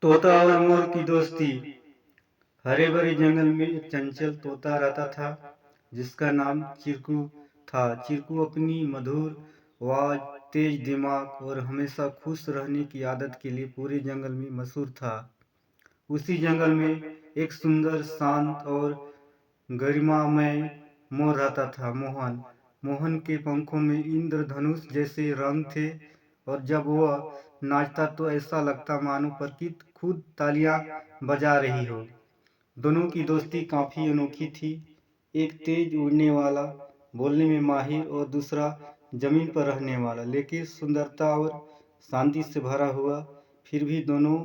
तोता और मोर की दोस्ती। हरे भरे जंगल में एक चंचल तोता रहता था जिसका नाम चिरकू था। चिरकू अपनी मधुर आवाज, तेज दिमाग और हमेशा खुश रहने की आदत के लिए पूरे जंगल में मशहूर था। उसी जंगल में एक सुंदर, शांत और गरिमामय मोर रहता था, मोहन। मोहन के पंखों में इंद्रधनुष जैसे रंग थे और जब वह नाचता तो ऐसा लगता मानो प्रकृति खुद तालियां बजा रही हो। दोनों की दोस्ती काफी अनोखी थी। एक तेज उड़ने वाला, बोलने में माहिर, और दूसरा जमीन पर रहने वाला, लेकिन सुंदरता और शांति से भरा हुआ। फिर भी दोनों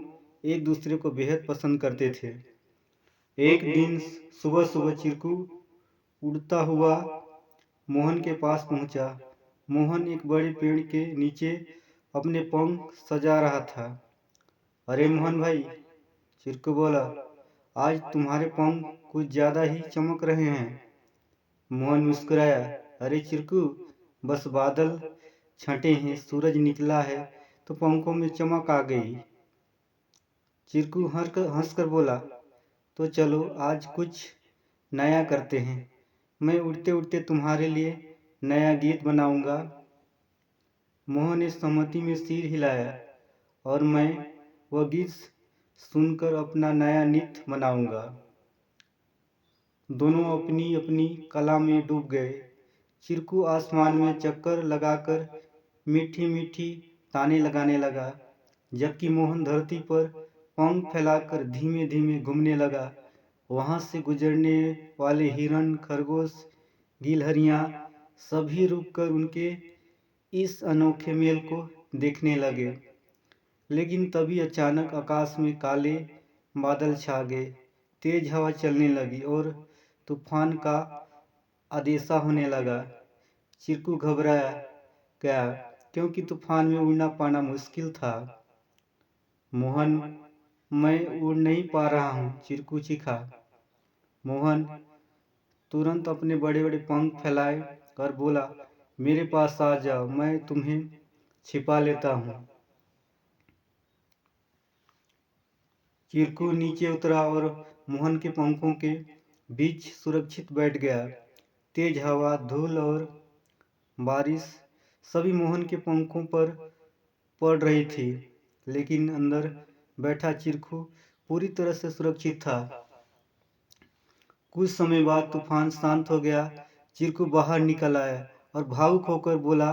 एक दूसरे को बेहद पसंद करते थे। एक दिन सुबह सुबह चिरकू उड़ता हुआ मोहन के पास पहुंचा। मोहन एक बड़े पेड़ के नीचे अपने पंख सजा रहा था। अरे मोहन भाई, चिरकू बोला, आज तुम्हारे पंख कुछ ज्यादा ही चमक रहे हैं। मोहन मुस्कुराया, अरे चिरकू, बस बादल छंटे हैं, सूरज निकला है तो पंखों में चमक आ गई। चिरकू हंसकर बोला, तो चलो आज कुछ नया करते हैं। मैं उड़ते उड़ते तुम्हारे लिए नया गीत बनाऊंगा। मोहन ने सहमति में सिर हिलाया और मैं वह गीत सुनकर अपना नया नृत्य बनाऊंगा। दोनों अपनी अपनी कला में डूब गए। चिरकू आसमान में चक्कर लगाकर मीठी मीठी ताने लगाने लगा, जबकि मोहन धरती पर पंख फैलाकर धीमे धीमे घूमने लगा। वहां से गुजरने वाले हिरण, खरगोश, गिलहरियां सभी रुककर उनके इस अनोखे मेल को देखने लगे। लेकिन तभी अचानक आकाश में काले बादल छा गए, तेज हवा चलने लगी और तूफान का आदेशा होने लगा। चिरकू घबराया गया क्योंकि तूफान में उड़ना पाना मुश्किल था। मोहन, मैं उड़ नहीं पा रहा हूँ, चिरकू चीखा। मोहन तुरंत अपने बड़े बड़े पंख फैलाए और बोला, मेरे पास आ जाओ, मैं तुम्हें छिपा लेता हूँ। चिरकू नीचे उतरा और मोहन के पंखों के बीच सुरक्षित बैठ गया। तेज हवा, धूल और बारिश सभी मोहन के पंखों पर पड़ रही थी, लेकिन अंदर बैठा चिरकू पूरी तरह से सुरक्षित था। कुछ समय बाद तूफान शांत हो गया। चिरकू बाहर निकल आया और भावुक होकर बोला,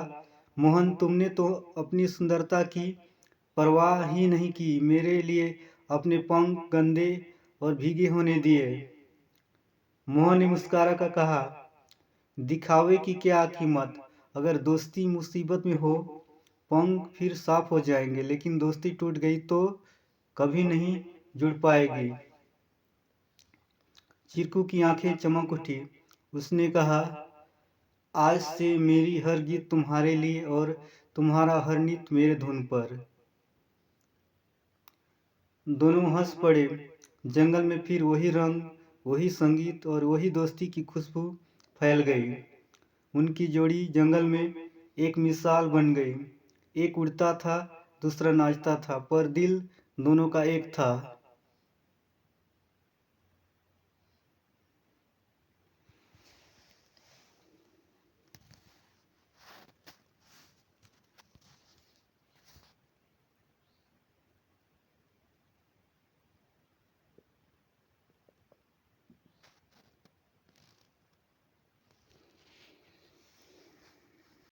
मोहन, तुमने तो अपनी सुंदरता की परवाह ही नहीं की, मेरे लिए अपने पंख गंदे और भीगे होने दिए। मोहन ने मुस्कुरा कर कहा, दिखावे की क्या कीमत, अगर दोस्ती मुसीबत में हो पंख फिर साफ हो जाएंगे, लेकिन दोस्ती टूट गई तो कभी नहीं जुड़ पाएगी। चिरकू की आंखें चमक उठी। उसने कहा, आज से मेरी हर गीत तुम्हारे लिए और तुम्हारा हर नृत्य मेरे धुन पर। दोनों हंस पड़े। जंगल में फिर वही रंग, वही संगीत और वही दोस्ती की खुशबू फैल गई। उनकी जोड़ी जंगल में एक मिसाल बन गई। एक उड़ता था, दूसरा नाचता था, पर दिल दोनों का एक था।